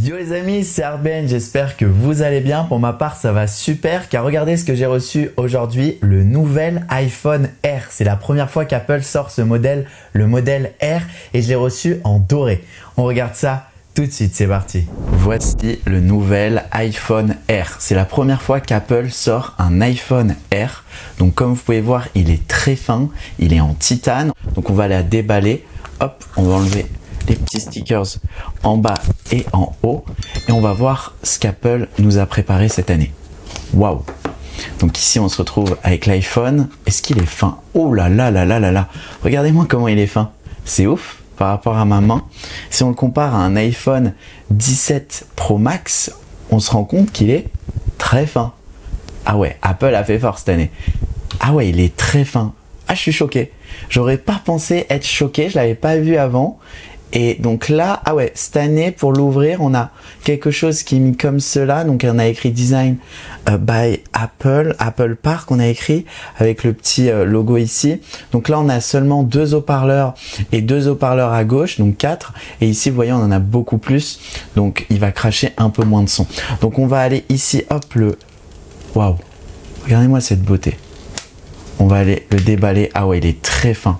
Yo les amis, c'est Arben, j'espère que vous allez bien. Pour ma part, ça va super car regardez ce que j'ai reçu aujourd'hui, le nouvel iPhone R. C'est la première fois qu'Apple sort ce modèle, le modèle R, et je l'ai reçu en doré. On regarde ça tout de suite, c'est parti. Voici le nouvel iPhone R. C'est la première fois qu'Apple sort un iPhone R. Donc comme vous pouvez voir, il est très fin, il est en titane. Donc on va la déballer. Hop, on va enlever les petits stickers en bas et en haut et on va voir ce qu'Apple nous a préparé cette année. Waouh! Donc ici on se retrouve avec l'iPhone. Est-ce qu'il est fin? Oh là là là là là là! Regardez-moi comment il est fin. C'est ouf par rapport à ma main. Si on le compare à un iPhone 17 Pro Max, on se rend compte qu'il est très fin. Ah ouais, Apple a fait fort cette année. Ah ouais, il est très fin. Ah, je suis choqué. J'aurais pas pensé être choqué, je l'avais pas vu avant. Et donc là, ah ouais, cette année, pour l'ouvrir, on a quelque chose qui est mis comme cela. Donc on a écrit Design by Apple, Apple Park, on a écrit avec le petit logo ici. Donc là, on a seulement 2 haut-parleurs et 2 haut-parleurs à gauche, donc 4. Et ici, vous voyez, on en a beaucoup plus. Donc il va cracher un peu moins de son. Donc on va aller ici, hop, waouh, regardez-moi cette beauté. On va aller le déballer. Ah ouais, il est très fin.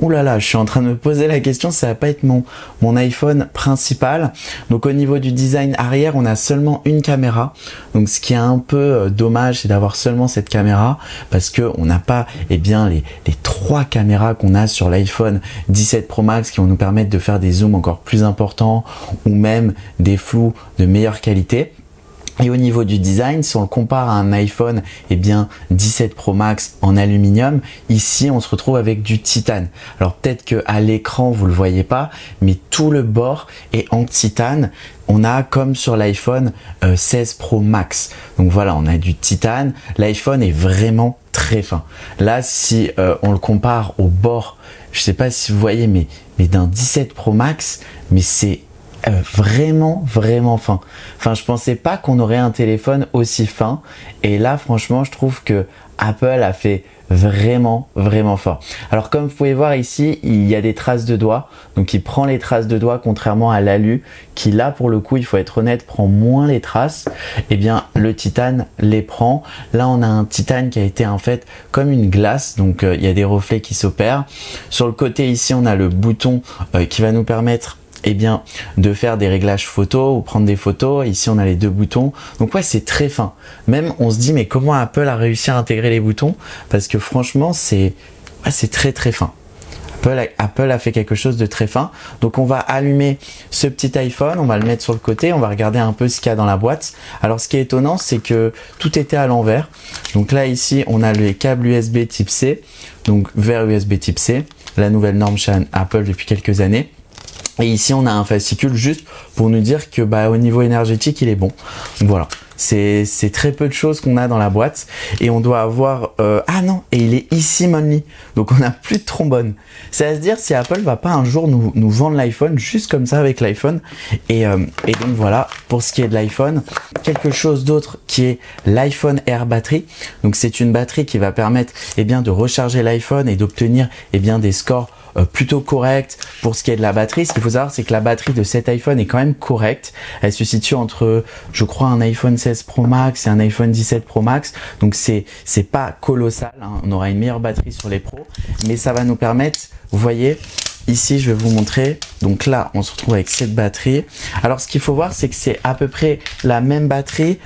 Ouh là là, je suis en train de me poser la question, ça va pas être mon iPhone principal. Donc au niveau du design arrière, on a seulement une caméra. Donc ce qui est un peu dommage, c'est d'avoir seulement cette caméra parce que on n'a pas les 3 caméras qu'on a sur l'iPhone 17 Pro Max qui vont nous permettre de faire des zooms encore plus importants ou même des flous de meilleure qualité. Et au niveau du design, si on le compare à un iPhone 17 Pro Max en aluminium, ici on se retrouve avec du titane. Alors peut-être que à l'écran vous le voyez pas, mais tout le bord est en titane. On a comme sur l'iPhone 16 Pro Max. Donc voilà, on a du titane. L'iPhone est vraiment très fin. Là, si on le compare au bord, je sais pas si vous voyez, mais d'un 17 Pro Max, mais c'est vraiment fin. Enfin, je pensais pas qu'on aurait un téléphone aussi fin. Et là, franchement, je trouve que Apple a fait vraiment fort. Alors, comme vous pouvez voir ici, il y a des traces de doigts. Donc, il prend les traces de doigts, contrairement à l'alu, qui là, pour le coup, il faut être honnête, prend moins les traces. Eh bien, le titane les prend. Là, on a un titane qui a été en fait comme une glace. Donc, il y a des reflets qui s'opèrent. Sur le côté ici, on a le bouton qui va nous permettre de faire des réglages photos ou prendre des photos. Ici, on a les 2 boutons. Donc ouais, c'est très fin. Même, on se dit, mais comment Apple a réussi à intégrer les boutons? Parce que franchement, c'est très fin. Apple a fait quelque chose de très fin. Donc on va allumer ce petit iPhone, on va le mettre sur le côté, on va regarder un peu ce qu'il y a dans la boîte. Alors ce qui est étonnant, c'est que tout était à l'envers. Donc là ici, on a les câbles USB type C, donc vers USB type C, la nouvelle norme chez Apple depuis quelques années. Et ici, on a un fascicule juste pour nous dire que au niveau énergétique, il est bon. Donc voilà, c'est très peu de choses qu'on a dans la boîte. Et on doit avoir... ah non, et il est eSIM only. Donc on n'a plus de trombone. C'est à se dire si Apple va pas un jour nous vendre l'iPhone juste comme ça avec l'iPhone. Et donc voilà, pour ce qui est de l'iPhone, quelque chose d'autre qui est l'iPhone Air Battery. Donc c'est une batterie qui va permettre de recharger l'iPhone et d'obtenir des scores plutôt correct pour ce qui est de la batterie. Ce qu'il faut savoir, c'est que la batterie de cet iPhone est quand même correcte. Elle se situe entre, je crois, un iPhone 16 Pro Max et un iPhone 17 Pro Max. Donc c'est pas colossal, hein. On aura une meilleure batterie sur les pros, mais ça va nous permettre, vous voyez, ici je vais vous montrer. Donc là, on se retrouve avec cette batterie. Alors ce qu'il faut voir, c'est que c'est à peu près la même batterie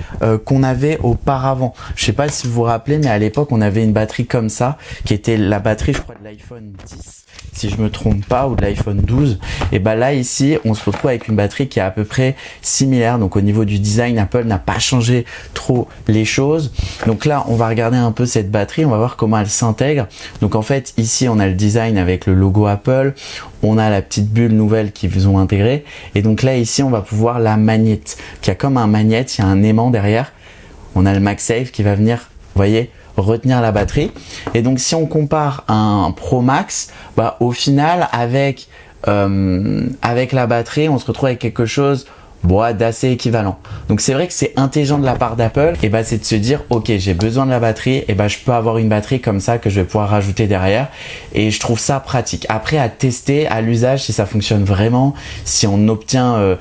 qu'on avait auparavant. Je sais pas si vous vous rappelez, mais à l'époque, on avait une batterie comme ça, qui était la batterie, je crois, de l'iPhone 10. Si je me trompe pas, ou de l'iPhone 12, et là ici on se retrouve avec une batterie qui est à peu près similaire. Donc au niveau du design, Apple n'a pas changé trop les choses. Donc là on va regarder un peu cette batterie, on va voir comment elle s'intègre. Donc en fait ici on a le design avec le logo Apple, on a la petite bulle nouvelle qui vous ont intégré, et donc là ici on va pouvoir la magnète, qui a comme un magnète, il y a un aimant derrière. On a le MagSafe qui va venir, vous voyez, retenir la batterie. Et donc si on compare un Pro Max, au final avec la batterie, on se retrouve avec quelque chose d'assez équivalent. Donc c'est vrai que c'est intelligent de la part d'Apple, et c'est de se dire ok, j'ai besoin de la batterie, et je peux avoir une batterie comme ça que je vais pouvoir rajouter derrière, et je trouve ça pratique. Après à tester à l'usage si ça fonctionne vraiment, si on obtient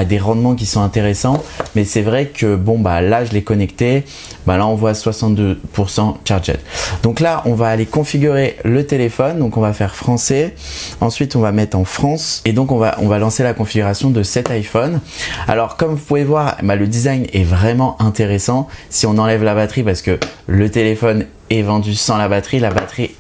des rendements qui sont intéressants, mais c'est vrai que là je l'ai connecté, là on voit 62% charged. Donc là on va aller configurer le téléphone, donc on va faire français, ensuite on va mettre en France, et donc on va lancer la configuration de cet iPhone. Alors comme vous pouvez voir, le design est vraiment intéressant si on enlève la batterie, parce que le téléphone est vendu sans la batterie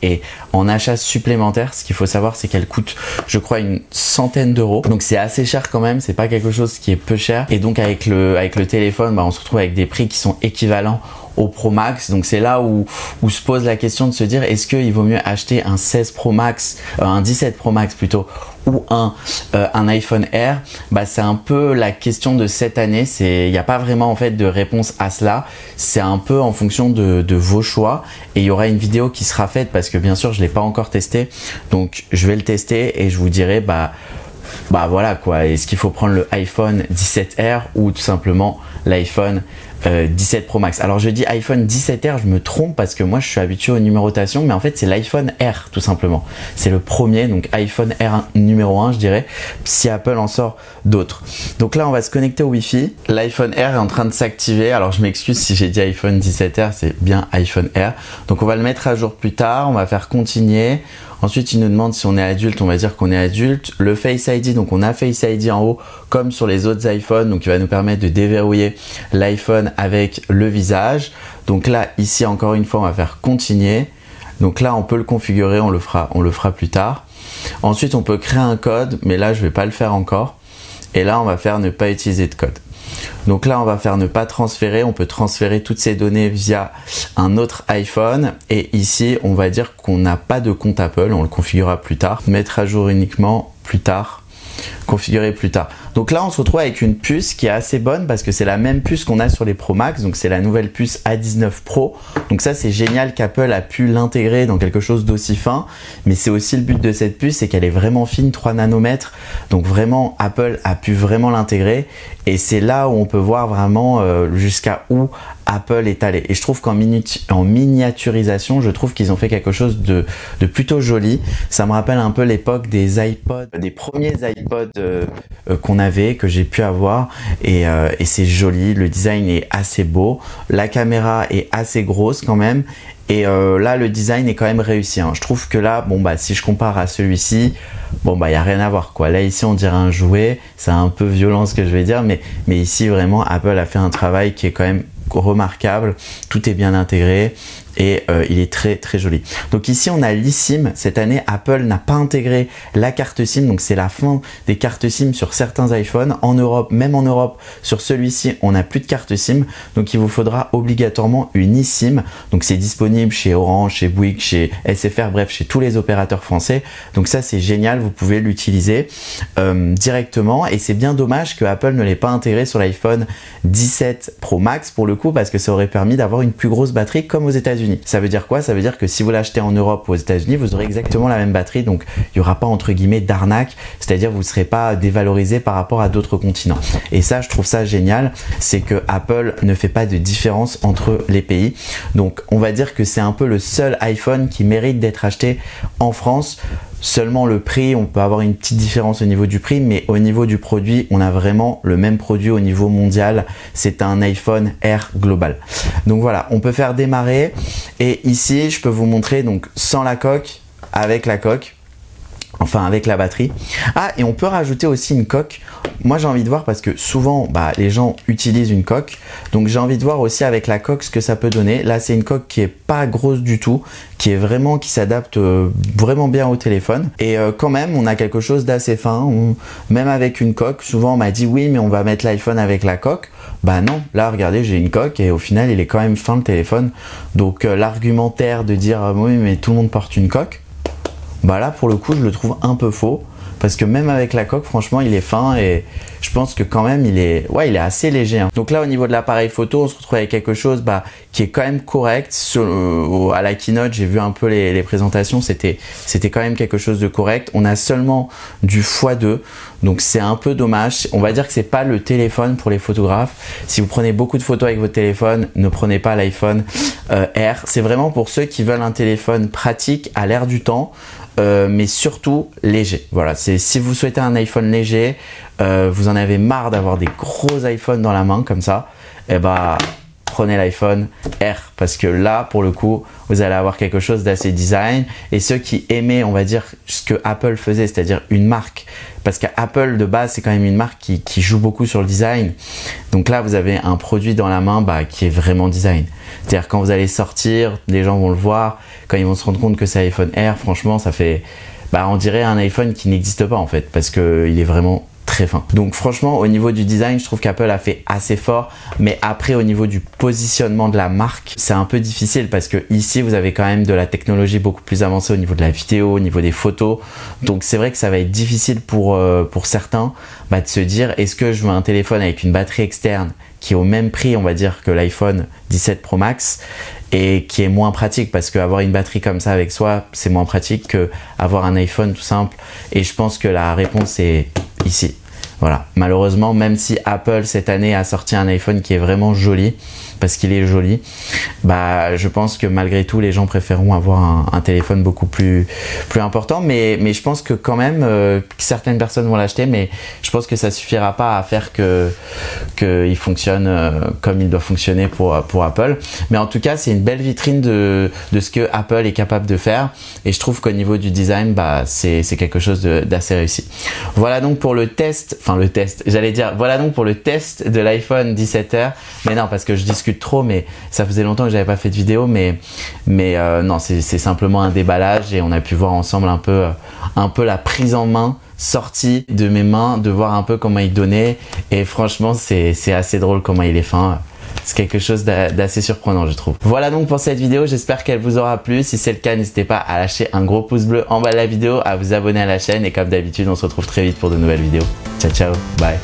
est en achat supplémentaire. Ce qu'il faut savoir, c'est qu'elle coûte, je crois, une centaine d'euros, donc c'est assez cher quand même, c'est pas quelque chose qui est peu cher, et donc avec le téléphone, on se retrouve avec des prix qui sont équivalents au Pro Max. Donc c'est là où se pose la question de se dire, est-ce qu'il vaut mieux acheter un 16 Pro Max, un 17 Pro Max plutôt, ou un iPhone Air? C'est un peu la question de cette année. Il n'y a pas vraiment en fait de réponse à cela. C'est un peu en fonction de vos choix, et il y aura une vidéo qui sera faite, parce que bien sûr je l'ai pas encore testé, donc je vais le tester et je vous dirai voilà quoi, est-ce qu'il faut prendre le iPhone 17R ou tout simplement l'iPhone 17 Pro Max. Alors je dis iPhone 17R, je me trompe parce que moi je suis habitué aux numérotations, mais en fait c'est l'iPhone R tout simplement. C'est le premier, donc iPhone R numéro 1 je dirais, si Apple en sort d'autres. Donc là on va se connecter au Wi-Fi. L'iPhone R est en train de s'activer, alors je m'excuse si j'ai dit iPhone 17R, c'est bien iPhone R. Donc on va le mettre à jour plus tard, on va faire continuer. Ensuite, il nous demande si on est adulte, on va dire qu'on est adulte. Le Face ID, donc on a Face ID en haut comme sur les autres iPhones, donc il va nous permettre de déverrouiller l'iPhone avec le visage. Donc là, ici encore une fois, on va faire continuer. Donc là, on peut le configurer, on le fera plus tard. Ensuite, on peut créer un code, mais là, je vais pas le faire encore. Et là, on va faire ne pas utiliser de code. Donc là, on va faire ne pas transférer. On peut transférer toutes ces données via un autre iPhone. Et ici, on va dire qu'on n'a pas de compte Apple. On le configurera plus tard. Mettre à jour uniquement plus tard. Configurer plus tard. Donc là on se retrouve avec une puce qui est assez bonne, parce que c'est la même puce qu'on a sur les Pro Max, donc c'est la nouvelle puce A19 Pro. Donc ça c'est génial qu'Apple a pu l'intégrer dans quelque chose d'aussi fin, mais c'est aussi le but de cette puce, c'est qu'elle est vraiment fine, 3 nanomètres, donc vraiment Apple a pu vraiment l'intégrer, et c'est là où on peut voir vraiment jusqu'à où Apple est allé. Et je trouve qu'en miniaturisation, je trouve qu'ils ont fait quelque chose de plutôt joli. Ça me rappelle un peu l'époque des iPods, des premiers iPods qu'on avait, que j'ai pu avoir, et c'est joli. Le design est assez beau, la caméra est assez grosse quand même, et là le design est quand même réussi, hein. Je trouve que là, si je compare à celui-ci, il n'y a rien à voir quoi. Là ici on dirait un jouet, c'est un peu violent ce que je vais dire, mais ici vraiment Apple a fait un travail qui est quand même remarquable, tout est bien intégré, et il est très très joli. Donc ici on a l'eSIM. Cette année Apple n'a pas intégré la carte SIM, donc c'est la fin des cartes SIM sur certains iPhones. En Europe, même en Europe, sur celui-ci on n'a plus de carte SIM, donc il vous faudra obligatoirement une eSIM. Donc c'est disponible chez Orange, chez Bouygues, chez SFR, bref chez tous les opérateurs français. Donc ça c'est génial, vous pouvez l'utiliser directement, et c'est bien dommage que Apple ne l'ait pas intégré sur l'iPhone 17 Pro Max pour le coup, parce que ça aurait permis d'avoir une plus grosse batterie comme aux États-Unis. Ça veut dire quoi? Ça veut dire que si vous l'achetez en Europe ou aux États-Unis, vous aurez exactement la même batterie, donc il n'y aura pas entre guillemets d'arnaque, c'est-à-dire vous ne serez pas dévalorisé par rapport à d'autres continents. Et ça, je trouve ça génial, c'est que Apple ne fait pas de différence entre les pays. Donc on va dire que c'est un peu le seul iPhone qui mérite d'être acheté en France. Seulement le prix, on peut avoir une petite différence au niveau du prix, mais au niveau du produit, on a vraiment le même produit au niveau mondial. C'est un iPhone Air global. Donc voilà, on peut faire démarrer, et ici je peux vous montrer donc sans la coque, avec la coque. Enfin avec la batterie. Ah, et on peut rajouter aussi une coque. Moi j'ai envie de voir, parce que souvent les gens utilisent une coque, donc j'ai envie de voir aussi avec la coque ce que ça peut donner. Là c'est une coque qui est pas grosse du tout, qui s'adapte vraiment bien au téléphone, et quand même on a quelque chose d'assez fin. Même avec une coque, souvent on m'a dit oui mais on va mettre l'iPhone avec la coque. Non, là regardez, j'ai une coque et au final il est quand même fin le téléphone. Donc l'argumentaire de dire oui mais tout le monde porte une coque, là pour le coup je le trouve un peu faux, parce que même avec la coque franchement il est fin, et je pense que quand même il est assez léger, hein. Donc là, au niveau de l'appareil photo, on se retrouve avec quelque chose qui est quand même correct. À la keynote, j'ai vu un peu les présentations, c'était quand même quelque chose de correct. On a seulement du x2, donc c'est un peu dommage. On va dire que c'est pas le téléphone pour les photographes. Si vous prenez beaucoup de photos avec votre téléphone, ne prenez pas l'iPhone R. C'est vraiment pour ceux qui veulent un téléphone pratique à l'air du temps, mais surtout léger. Voilà, si vous souhaitez un iPhone léger, vous en avez marre d'avoir des gros iPhones dans la main comme ça, et bah prenez l'iPhone R, parce que là, pour le coup, vous allez avoir quelque chose d'assez design. Et ceux qui aimaient, on va dire, ce que Apple faisait, c'est-à-dire une marque, parce qu'Apple de base, c'est quand même une marque qui joue beaucoup sur le design. Donc là, vous avez un produit dans la main qui est vraiment design. C'est-à-dire quand vous allez sortir, les gens vont le voir, quand ils vont se rendre compte que c'est iPhone R, franchement, ça fait, on dirait un iPhone qui n'existe pas en fait, parce qu'il est vraiment très fin. Donc franchement, au niveau du design, je trouve qu'Apple a fait assez fort, mais après au niveau du positionnement de la marque, c'est un peu difficile, parce que ici vous avez quand même de la technologie beaucoup plus avancée au niveau de la vidéo, au niveau des photos. Donc c'est vrai que ça va être difficile pour certains de se dire, est-ce que je veux un téléphone avec une batterie externe qui est au même prix, on va dire, que l'iPhone 17 Pro Max, et qui est moins pratique, parce qu'avoir une batterie comme ça avec soi, c'est moins pratique que avoir un iPhone tout simple. Et je pense que la réponse est ici. Voilà, malheureusement, même si Apple cette année a sorti un iPhone qui est vraiment joli, parce qu'il est joli, je pense que malgré tout, les gens préféreront avoir un téléphone beaucoup plus important. Mais je pense que quand même, certaines personnes vont l'acheter, mais je pense que ça suffira pas à faire qu'il fonctionne comme il doit fonctionner pour Apple. Mais en tout cas, c'est une belle vitrine de ce que Apple est capable de faire. Et je trouve qu'au niveau du design, c'est quelque chose d'assez réussi. Voilà donc pour le test, voilà donc pour le test de l'iPhone 17R. Mais non, parce que je discute trop, mais ça faisait longtemps que j'avais pas fait de vidéo, mais non, c'est simplement un déballage, et on a pu voir ensemble un peu la prise en main, sortie de mes mains, de voir un peu comment il donnait. Et franchement, c'est assez drôle comment il est fin. C'est quelque chose d'assez surprenant, je trouve. Voilà donc pour cette vidéo, j'espère qu'elle vous aura plu. Si c'est le cas, n'hésitez pas à lâcher un gros pouce bleu en bas de la vidéo, à vous abonner à la chaîne, et comme d'habitude, on se retrouve très vite pour de nouvelles vidéos. Ciao, ciao, bye.